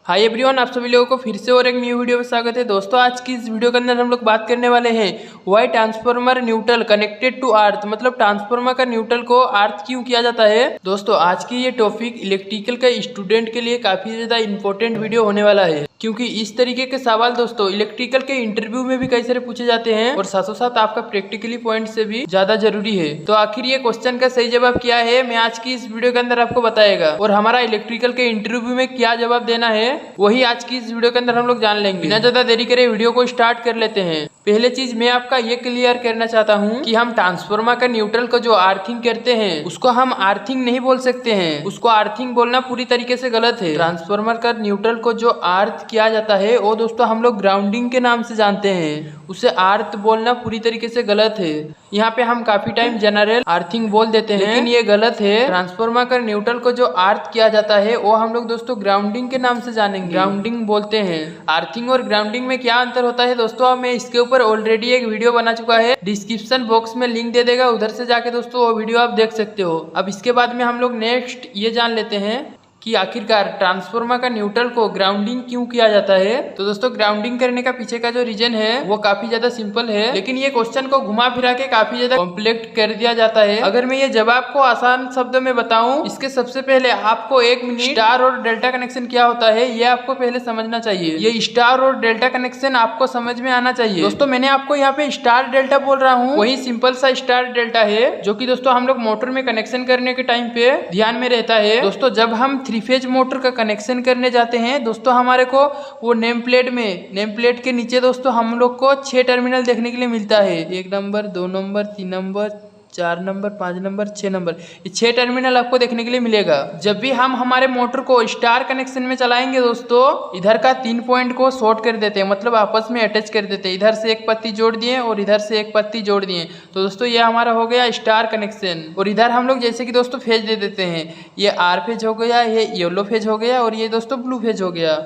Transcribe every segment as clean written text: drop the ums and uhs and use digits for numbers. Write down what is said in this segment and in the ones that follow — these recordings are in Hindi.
हाय एवरीवन, आप सभी लोगों को फिर से और एक न्यू वीडियो में स्वागत है। दोस्तों आज की इस वीडियो के अंदर हम लोग बात करने वाले हैं Y transformer neutral connected to earth, मतलब ट्रांसफार्मर का न्यूट्रल को अर्थ क्यों किया जाता है। दोस्तों आज की ये टॉपिक इलेक्ट्रिकल के स्टूडेंट के लिए काफी ज्यादा इंपॉर्टेंट वीडियो होने वाला है, क्योंकि इस तरीके के सवाल दोस्तों इलेक्ट्रिकल के इंटरव्यू में भी कई सारे पूछे जाते हैं और साथों साथ आपका प्रैक्टिकली पॉइंट से भी ज्यादा जरूरी है। तो आखिर ये क्वेश्चन का सही जवाब क्या है, मैं आज की इस वीडियो के अंदर आपको बताएगा और हमारा इलेक्ट्रिकल के इंटरव्यू में क्या जवाब देना है वही आज की इस वीडियो के अंदर हम लोग जान लेंगे। बिना ज्यादा देरी करे वीडियो को स्टार्ट कर लेते हैं। पहले चीज मैं आपका ये क्लियर करना चाहता हूँ कि हम ट्रांसफार्मर का न्यूट्रल का जो अर्थिंग करते हैं उसको हम अर्थिंग नहीं बोल सकते हैं, उसको अर्थिंग बोलना पूरी तरीके से गलत है। ट्रांसफार्मर का न्यूट्रल को जो अर्थ किया जाता है वो दोस्तों हम लोग ग्राउंडिंग के नाम से जानते हैं, उसे अर्थ बोलना पूरी तरीके से गलत है। यहाँ पे हम काफी टाइम जनरल अर्थिंग बोल देते हैं, लेकिन ये गलत है। ट्रांसफार्मर का न्यूट्रल को जो अर्थ किया जाता है वो हम लोग दोस्तों ग्राउंडिंग के नाम से जानेंगे, ग्राउंडिंग बोलते हैं। अर्थिंग और ग्राउंडिंग में क्या अंतर होता है दोस्तों, मैं इसके ऊपर ऑलरेडी एक वीडियो बना चुका है, डिस्क्रिप्शन बॉक्स में लिंक दे देगा, उधर से जाके दोस्तों वो वीडियो आप देख सकते हो। अब इसके बाद में हम लोग नेक्स्ट ये जान लेते हैं कि आखिरकार ट्रांसफार्मर का न्यूट्रल को ग्राउंडिंग क्यों किया जाता है। तो दोस्तों ग्राउंडिंग करने का पीछे का जो रीजन है वो काफी ज्यादा सिंपल है, लेकिन ये क्वेश्चन को घुमा फिरा के काफी ज्यादा कॉम्प्लेक्स कर दिया जाता है। अगर मैं ये जवाब को आसान शब्दों में बताऊं, इसके सबसे पहले आपको एक मिनट स्टार और डेल्टा कनेक्शन क्या होता है ये आपको पहले समझना चाहिए। ये स्टार और डेल्टा कनेक्शन आपको समझ में आना चाहिए। दोस्तों मैंने आपको यहाँ पे स्टार डेल्टा बोल रहा हूँ, वही सिंपल सा स्टार डेल्टा है जो कि दोस्तों हम लोग मोटर में कनेक्शन करने के टाइम पे ध्यान में रहता है। दोस्तों जब हम 3 फेज मोटर का कनेक्शन करने जाते हैं दोस्तों हमारे को वो नेम प्लेट के नीचे दोस्तों हम लोग को 6 टर्मिनल देखने के लिए मिलता है। 1 number, 2 number, 3 number, 4 number, 5 number, 6 number, ये 6 टर्मिनल आपको देखने के लिए मिलेगा। जब भी हम हमारे मोटर को स्टार कनेक्शन में चलाएंगे दोस्तों, इधर का 3 पॉइंट को शॉर्ट कर देते हैं, मतलब आपस में अटैच कर देते हैं। इधर से एक पत्ती जोड़ दिए और इधर से एक पत्ती जोड़ दिए, तो दोस्तों ये हमारा हो गया स्टार कनेक्शन। और इधर हम लोग जैसे कि दोस्तों फेज दे देते हैं, ये आर फेज हो गया, ये येलो फेज हो गया और ये दोस्तों ब्लू फेज हो गया।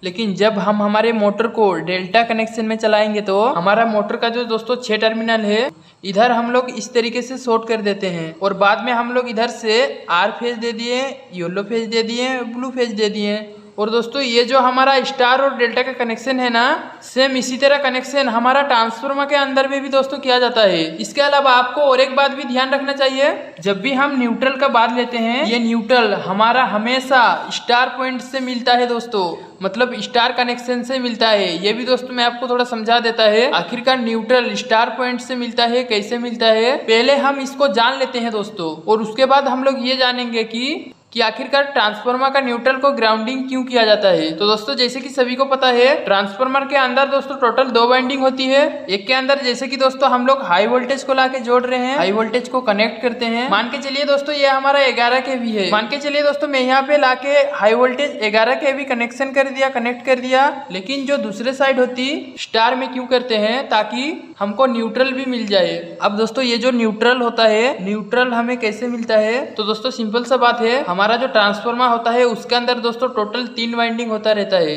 लेकिन जब हम हमारे मोटर को डेल्टा कनेक्शन में चलाएंगे तो हमारा मोटर का जो दोस्तों 6 टर्मिनल है इधर हम लोग इस तरीके से शॉर्ट कर देते हैं और बाद में हम लोग इधर से आर फेज दे दिए, येलो फेज दे दिए, ब्लू फेज दे दिए। और दोस्तों ये जो हमारा स्टार और डेल्टा का कनेक्शन है ना, सेम इसी तरह कनेक्शन हमारा ट्रांसफार्मर के अंदर में भी दोस्तों किया जाता है। इसके अलावा आपको और एक बात भी ध्यान रखना चाहिए, जब भी हम न्यूट्रल का बात लेते हैं ये न्यूट्रल हमारा हमेशा स्टार पॉइंट से मिलता है दोस्तों, मतलब स्टार कनेक्शन से मिलता है। ये भी दोस्तों मैं आपको थोड़ा समझा देता है आखिरकार न्यूट्रल स्टार पॉइंट से मिलता है, कैसे मिलता है पहले हम इसको जान लेते हैं दोस्तों, और उसके बाद हम लोग ये जानेंगे कि आखिरकार ट्रांसफार्मर का न्यूट्रल को ग्राउंडिंग क्यों किया जाता है। तो दोस्तों जैसे कि सभी को पता है ट्रांसफार्मर के अंदर दोस्तों टोटल 2 वाइंडिंग होती है। एक के अंदर जैसे कि दोस्तों हम लोग हाई वोल्टेज को लाके जोड़ रहे हैं, हाई वोल्टेज को कनेक्ट करते हैं। मान के चलिए दोस्तों ये हमारा 11 kV है, मान के चलिए दोस्तों मैं यहाँ पे लाके हाई वोल्टेज 11 kV कनेक्शन कर दिया, कनेक्ट कर दिया। लेकिन जो दूसरे साइड होती स्टार में क्यों करते हैं, ताकि हमको न्यूट्रल भी मिल जाए। अब दोस्तों ये जो न्यूट्रल होता है, न्यूट्रल हमें कैसे मिलता है, तो दोस्तों सिंपल सा बात है, हमारा जो ट्रांसफार्मर होता है उसके अंदर दोस्तों टोटल 3 वाइंडिंग होता रहता है।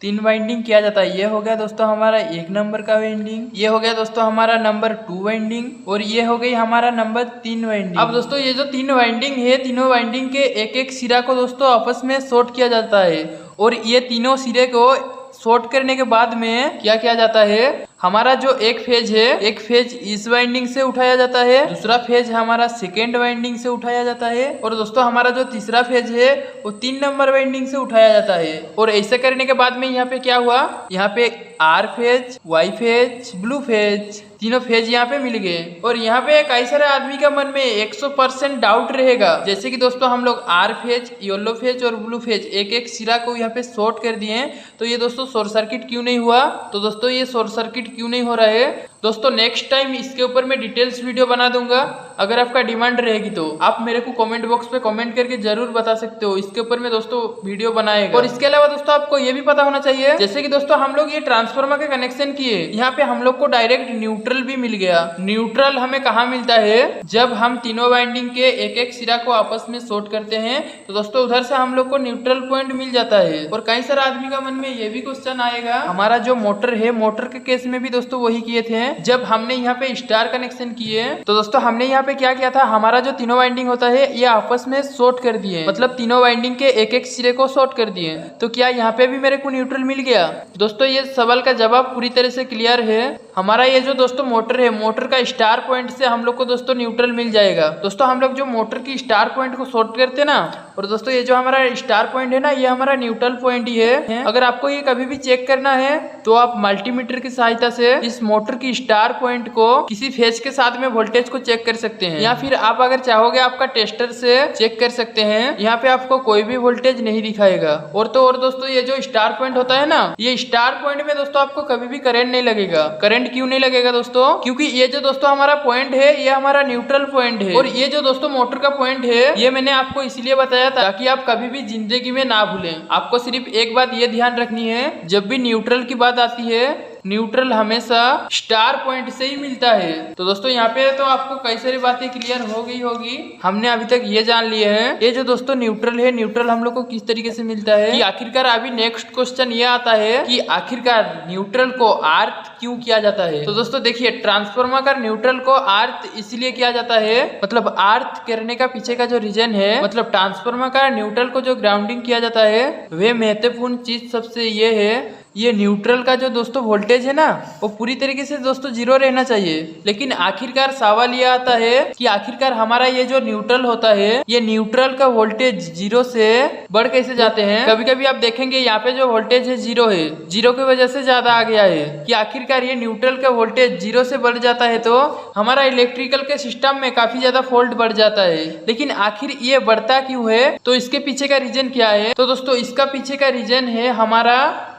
3 वाइंडिंग किया जाता है। ये हो गया दोस्तों हमारा 1 नंबर का वाइंडिंग, ये हो गया दोस्तों हमारा नंबर 2 वाइंडिंग और ये हो गई हमारा नंबर 3 वाइंडिंग। अब दोस्तों ये जो 3 वाइंडिंग है, तीनों वाइंडिंग के एक एक सिरा को दोस्तों आपस में शॉर्ट किया जाता है और ये तीनों सिरे को शॉर्ट करने के बाद में क्या किया जाता है, हमारा जो एक फेज है, एक फेज इस वाइंडिंग से उठाया जाता है, दूसरा फेज हमारा सेकेंड वाइंडिंग से उठाया जाता है और दोस्तों हमारा जो तीसरा फेज है वो 3 नंबर वाइंडिंग से उठाया जाता है। और ऐसे करने के बाद में यहाँ पे क्या हुआ, यहाँ पे R phase, Y phase, blue phase, तीनों फेज यहाँ पे मिल गए। और यहाँ पे कई सारे आदमी का मन में 100% डाउट रहेगा, जैसे कि दोस्तों हम लोग आर फेज, येलो फेज और ब्लू फेज एक एक सिरा को यहाँ पे शॉर्ट कर दिए, तो ये दोस्तों शॉर्ट सर्किट क्यों नहीं हुआ। तो दोस्तों ये शॉर्ट सर्किट क्यों नहीं हो रहा है दोस्तों, नेक्स्ट टाइम इसके ऊपर मैं डिटेल्स वीडियो बना दूंगा। अगर आपका डिमांड रहेगी तो आप मेरे को कमेंट बॉक्स पे कमेंट करके जरूर बता सकते हो, इसके ऊपर मैं दोस्तों वीडियो बनाएगा। और इसके अलावा दोस्तों आपको ये भी पता होना चाहिए, जैसे कि दोस्तों हम लोग ये ट्रांसफार्मर के कनेक्शन किए, यहाँ पे हम लोग को डायरेक्ट न्यूट्रल भी मिल गया। न्यूट्रल हमें कहाँ मिलता है, जब हम तीनों वाइंडिंग के एक एक सिरा को आपस में शॉर्ट करते हैं तो दोस्तों उधर से हम लोग को न्यूट्रल पॉइंट मिल जाता है। और कई सारे आदमी का मन में ये भी क्वेश्चन आएगा, हमारा जो मोटर है, मोटर के केस में भी दोस्तों वही किए थे, हैं जब हमने यहाँ पे स्टार कनेक्शन किए। तो दोस्तों हमने यहाँ पे क्या किया था, हमारा जो तीनों वाइंडिंग होता है ये आपस में शॉर्ट कर दिए, मतलब तीनों वाइंडिंग के एक एक सिरे को शॉर्ट कर दिए। तो क्या यहाँ पे भी मेरे को न्यूट्रल मिल गया? दोस्तों ये सवाल का जवाब पूरी तरह से क्लियर है। हमारा ये जो दोस्तों मोटर है, मोटर का स्टार पॉइंट से हम लोग को दोस्तों न्यूट्रल मिल जाएगा। दोस्तों हम लोग जो मोटर की स्टार पॉइंट को शॉर्ट करते ना, और दोस्तों ये जो हमारा स्टार पॉइंट है ना, ये हमारा न्यूट्रल पॉइंट ही है। अगर आपको ये कभी भी चेक करना है तो आप मल्टीमीटर की सहायता से इस मोटर की स्टार पॉइंट को किसी फेज के साथ में वोल्टेज को चेक कर सकते हैं, या फिर आप अगर चाहोगे आपका टेस्टर से चेक कर सकते हैं। यहाँ पे आपको कोई भी वोल्टेज नहीं दिखाएगा। और तो और दोस्तों ये जो स्टार पॉइंट होता है ना, ये स्टार पॉइंट में दोस्तों आपको कभी भी करंट नहीं लगेगा। करंट क्यों नहीं लगेगा दोस्तों? क्योंकि ये जो दोस्तों हमारा पॉइंट है ये हमारा न्यूट्रल पॉइंट है, और ये जो दोस्तों मोटर का पॉइंट है ये मैंने आपको इसलिए बताया था ताकि आप कभी भी जिंदगी में ना भूलें। आपको सिर्फ एक बात ये ध्यान रखनी है, जब भी न्यूट्रल की बात आती है, न्यूट्रल हमेशा स्टार पॉइंट से ही मिलता है। तो दोस्तों यहाँ पे तो आपको कई सारी बातें क्लियर हो गई होगी। हमने अभी तक ये जान लिया है ये जो दोस्तों न्यूट्रल है, न्यूट्रल हम लोग को किस तरीके से मिलता है। कि आखिरकार अभी नेक्स्ट क्वेश्चन ये आता है कि आखिरकार न्यूट्रल को अर्थ क्यों किया जाता है। तो दोस्तों देखिए, ट्रांसफार्मर का न्यूट्रल को अर्थ इसलिए किया जाता है, मतलब अर्थ करने का पीछे का जो रीजन है, मतलब ट्रांसफार्मर का न्यूट्रल को जो ग्राउंडिंग किया जाता है, वे महत्वपूर्ण चीज सबसे ये है, ये न्यूट्रल का जो दोस्तों वोल्टेज है ना, वो पूरी तरीके से दोस्तों जीरो रहना चाहिए। लेकिन आखिरकार सवाल ये आता है कि आखिरकार हमारा ये जो न्यूट्रल होता है, ये न्यूट्रल का वोल्टेज जीरो से बढ़ कैसे जाते हैं। कभी कभी आप देखेंगे यहाँ पे जो वोल्टेज है जीरो है, जीरो की वजह से ज्यादा आ गया है, कि आखिरकार ये न्यूट्रल का वोल्टेज जीरो से बढ़ जाता है तो हमारा इलेक्ट्रिकल के सिस्टम में काफी ज्यादा फॉल्ट बढ़ जाता है। लेकिन आखिर ये बढ़ता क्यों है, तो इसके पीछे का रीजन क्या है? तो दोस्तों इसका पीछे का रीजन है हमारा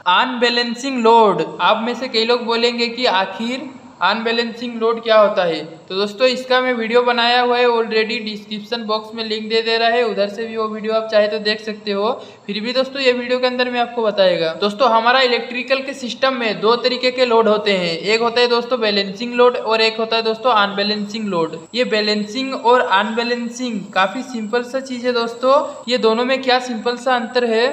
अनबैलेंसिंग लोड। आप में से कई लोग बोलेंगे कि आखिर अनबैलेंसिंग लोड क्या होता है। तो दोस्तों इसका मैं वीडियो बनाया हुआ है ऑलरेडी, डिस्क्रिप्शन बॉक्स में लिंक दे रहा है, उधर से भी वो वीडियो आप चाहे तो देख सकते हो। फिर भी दोस्तों ये वीडियो के अंदर मैं आपको बताएगा। दोस्तों हमारा इलेक्ट्रिकल के सिस्टम में दो तरीके के लोड होते हैं, एक होता है दोस्तों बैलेंसिंग लोड और एक होता है दोस्तों अनबैलेंसिंग लोड। ये बैलेंसिंग और अनबैलेंसिंग काफी सिंपल सा चीज है दोस्तों। ये दोनों में क्या सिंपल सा अंतर है,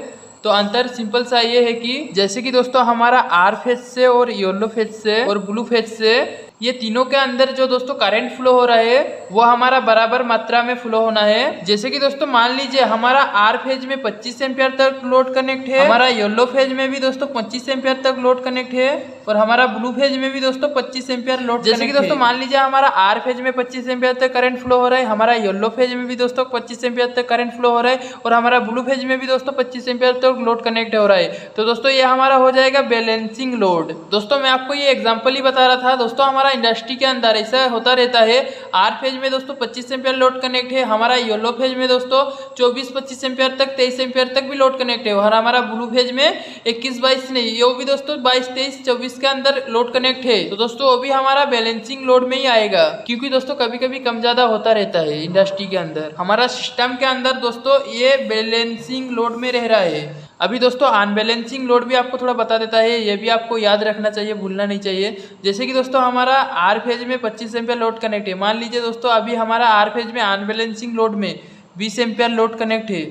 तो अंतर सिंपल सा ये है कि जैसे कि दोस्तों हमारा आर फेज से और येलो फेज से और ब्लू फेज से, ये तीनों के अंदर जो दोस्तों करंट फ्लो हो रहा है वो हमारा बराबर मात्रा में फ्लो होना है। जैसे कि दोस्तों मान लीजिए हमारा आर फेज में 25 एम्पियर तक लोड कनेक्ट है, हमारा येलो फेज में भी दोस्तों 25 एम्पियर तक लोड कनेक्ट है, और हमारा ब्लू फेज में भी दोस्तों 25 एम्पियर लोड। जैसे कि दोस्तों मान लीजिए हमारा आर फेज में 25 एम्पियर तक करंट फ्लो हो रहा है, हमारा येलो फेज में भी दोस्तों 25 एम्पियर तक करंट फ्लो हो रहा है, और हमारा ब्लू फेज में भी दोस्तों 25 एम्पियर तक लोड कनेक्ट हो रहा है। तो दोस्तों ये हमारा हो जाएगा बैलेंसिंग लोड। दोस्तों मैं आपको ये एग्जाम्पल ही बता रहा था। दोस्तों हमारा इंडस्ट्री के अंदर ऐसा होता रहता है, आर फेज में दोस्तों 25 एम्पियर लोड कनेक्ट है, हमारा येलो फेज में दोस्तों 24-25 एम्पियर तक, 23 एम्पियर तक भी लोड कनेक्ट है, और हमारा ब्लू फेज में 21-22 नहीं, ये भी दोस्तों 22-23-24 के अंदर लोड कनेक्ट है। तो दोस्तों वो भी हमारा बैलेंसिंग लोड में ही आएगा, क्योंकि दोस्तों कभी कभी कम ज्यादा होता रहता है इंडस्ट्री के अंदर। हमारा सिस्टम के अंदर दोस्तों ये बैलेंसिंग लोड में रह रहा है। अभी दोस्तों अनबैलेंसिंग लोड भी आपको थोड़ा बता देता है, ये भी आपको याद रखना चाहिए, भूलना नहीं चाहिए। जैसे कि दोस्तों हमारा आर फेज में 25 एम्पियर लोड कनेक्ट है, मान लीजिए दोस्तों अभी हमारा आर फेज में अनबैलेंसिंग लोड में 20 एम्पियर लोड कनेक्ट है,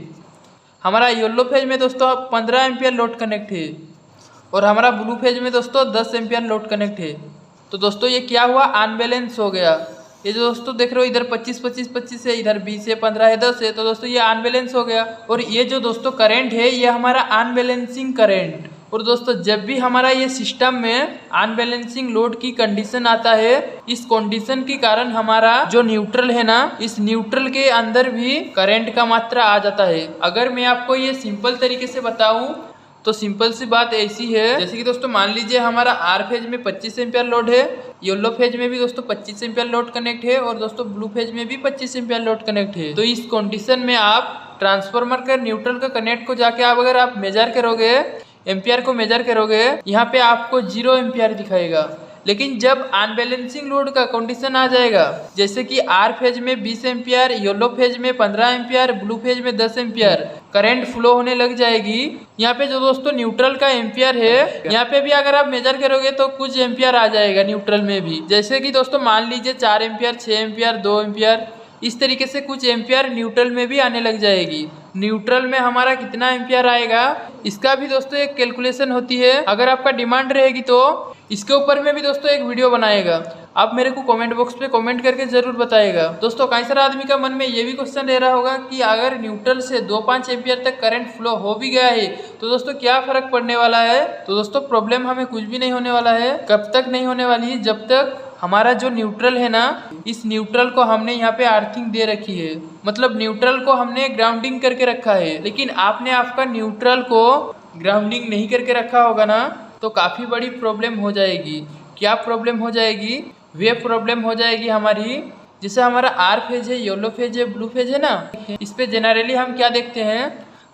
हमारा येलो फेज में दोस्तों 15 एम्पियर लोड कनेक्ट है, और हमारा ब्लू फेज में दोस्तों 10 एम्पियर लोड कनेक्ट है। तो दोस्तों ये क्या हुआ, अनबैलेंस हो गया। ये जो दोस्तों देख रहे हो इधर 25-25-25 है, इधर 20 है, 15 है, 10 है, तो दोस्तों ये अनबैलेंस हो गया। और ये जो दोस्तों करंट है ये हमारा अनबैलेंसिंग करंट। और दोस्तों जब भी हमारा ये सिस्टम में अनबैलेंसिंग लोड की कंडीशन आता है, इस कंडीशन के कारण हमारा जो न्यूट्रल है ना, इस न्यूट्रल के अंदर भी करंट का मात्रा आ जाता है। अगर मैं आपको ये सिंपल तरीके से बताऊं तो सिंपल सी बात ऐसी है, जैसे कि दोस्तों मान लीजिए हमारा आर फेज में 25 एम्पियर लोड है, येलो फेज में भी दोस्तों 25 एम्पियर लोड कनेक्ट है, और दोस्तों ब्लू फेज में भी 25 एम्पियर लोड कनेक्ट है। तो इस कंडीशन में आप ट्रांसफार्मर का न्यूट्रल का कनेक्ट को जाके आप अगर आप मेजर करोगे, एम्पियर को मेजर करोगे, यहाँ पे आपको 0 एम्पियर दिखाएगा। लेकिन जब अनबैलेंसिंग लोड का कंडीशन आ जाएगा, जैसे कि आर फेज में 20 एम्पियर, येलो फेज में 15 एम्पियर, ब्लू फेज में 10 एम्पियर करंट फ्लो होने लग जाएगी। यहाँ पे जो दोस्तों न्यूट्रल का एम्पियर है, यहाँ पे भी अगर आप मेजर करोगे तो कुछ एम्पियर आ जाएगा न्यूट्रल में भी। जैसे कि दोस्तों मान लीजिए 4 एम्पियर, 6 एम्पियर, 2 एम्पियर, इस तरीके से कुछ एम्पियर न्यूट्रल में भी आने लग जाएगी। न्यूट्रल में हमारा कितना एम्पियर आएगा, इसका भी दोस्तों एक कैलकुलेशन होती है। अगर आपका डिमांड रहेगी तो इसके ऊपर में भी दोस्तों एक वीडियो बनाएगा। आप मेरे को कमेंट बॉक्स पे कमेंट करके जरूर बताइएगा। दोस्तों कई सारे आदमी का मन में ये भी क्वेश्चन रह रहा होगा कि अगर न्यूट्रल से 2-5 एम्पियर तक करंट फ्लो हो भी गया है तो दोस्तों क्या फर्क पड़ने वाला है। तो दोस्तों प्रॉब्लम हमें कुछ भी नहीं होने वाला है। कब तक नहीं होने वाली है? जब तक हमारा जो न्यूट्रल है ना, इस न्यूट्रल को हमने यहाँ पे अर्थिंग दे रखी है, मतलब न्यूट्रल को हमने ग्राउंडिंग करके रखा है। लेकिन आपने आपका न्यूट्रल को ग्राउंडिंग नहीं करके रखा होगा ना, तो काफ़ी बड़ी प्रॉब्लम हो जाएगी। क्या प्रॉब्लम हो जाएगी? वे प्रॉब्लम हो जाएगी हमारी, जैसे हमारा आर फेज है, येलो फेज है, ब्लू फेज है ना, इस पे जनरली हम क्या देखते हैं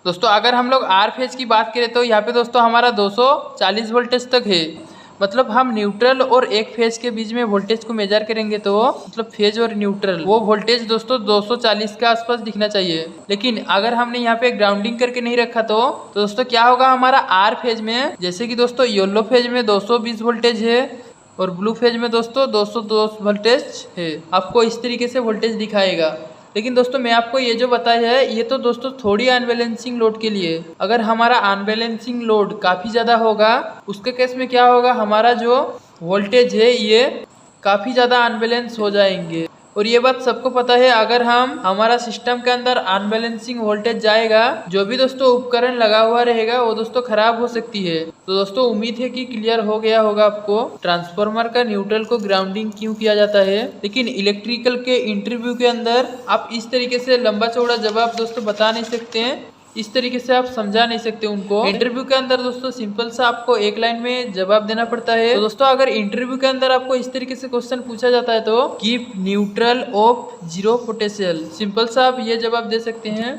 दोस्तों। अगर हम लोग आर फेज की बात करें तो यहाँ पे दोस्तों हमारा 240 वोल्टेज तक है। मतलब हम न्यूट्रल और एक फेज के बीच में वोल्टेज को मेजर करेंगे तो मतलब फेज और न्यूट्रल वो वोल्टेज दोस्तों 240 के आसपास दिखना चाहिए। लेकिन अगर हमने यहाँ पे ग्राउंडिंग करके नहीं रखा तो दोस्तों क्या होगा, हमारा आर फेज में जैसे कि दोस्तों येलो फेज में 220 वोल्टेज है और ब्लू फेज में दोस्तों 202 वोल्टेज है। आपको इस तरीके से वोल्टेज दिखाएगा। लेकिन दोस्तों मैं आपको ये जो बताया है ये तो दोस्तों थोड़ी अनबैलेंसिंग लोड के लिए। अगर हमारा अनबैलेंसिंग लोड काफ़ी ज़्यादा होगा उसके केस में क्या होगा, हमारा जो वोल्टेज है ये काफ़ी ज़्यादा अनबैलेंस हो जाएंगे। और ये बात सबको पता है, अगर हमारा सिस्टम के अंदर अनबैलेंसिंग वोल्टेज जाएगा, जो भी दोस्तों उपकरण लगा हुआ रहेगा वो दोस्तों खराब हो सकती है। तो दोस्तों उम्मीद है कि क्लियर हो गया होगा आपको ट्रांसफार्मर का न्यूट्रल को ग्राउंडिंग क्यों किया जाता है। लेकिन इलेक्ट्रिकल के इंटरव्यू के अंदर आप इस तरीके से लंबा चौड़ा जवाब दोस्तों बता नहीं सकते हैं, इस तरीके से आप समझा नहीं सकते उनको। इंटरव्यू के अंदर दोस्तों सिंपल सा आपको एक लाइन में जवाब देना पड़ता है। तो दोस्तों अगर इंटरव्यू के अंदर आपको इस तरीके से क्वेश्चन पूछा जाता है तो keep neutral of 0 potential, simple सा आप ये जवाब दे सकते हैं।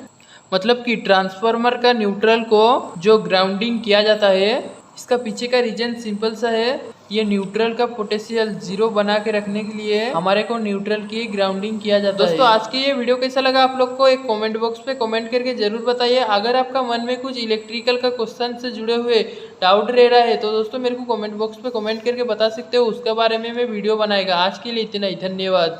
मतलब कि ट्रांसफार्मर का न्यूट्रल को जो ग्राउंडिंग किया जाता है इसका पीछे का रीजन सिंपल सा है, ये न्यूट्रल का पोटेंशियल 0 बना के रखने के लिए हमारे को न्यूट्रल की ग्राउंडिंग किया जाता है। दोस्तों आज की ये वीडियो कैसा लगा आप लोग को एक कमेंट बॉक्स पे कमेंट करके जरूर बताइए। अगर आपका मन में कुछ इलेक्ट्रिकल का क्वेश्चन से जुड़े हुए डाउट रह रहा है तो दोस्तों मेरे को कमेंट बॉक्स पे कमेंट करके बता सकते हो, उसके बारे में मैं वीडियो बनाएगा। आज के लिए इतना ही, धन्यवाद।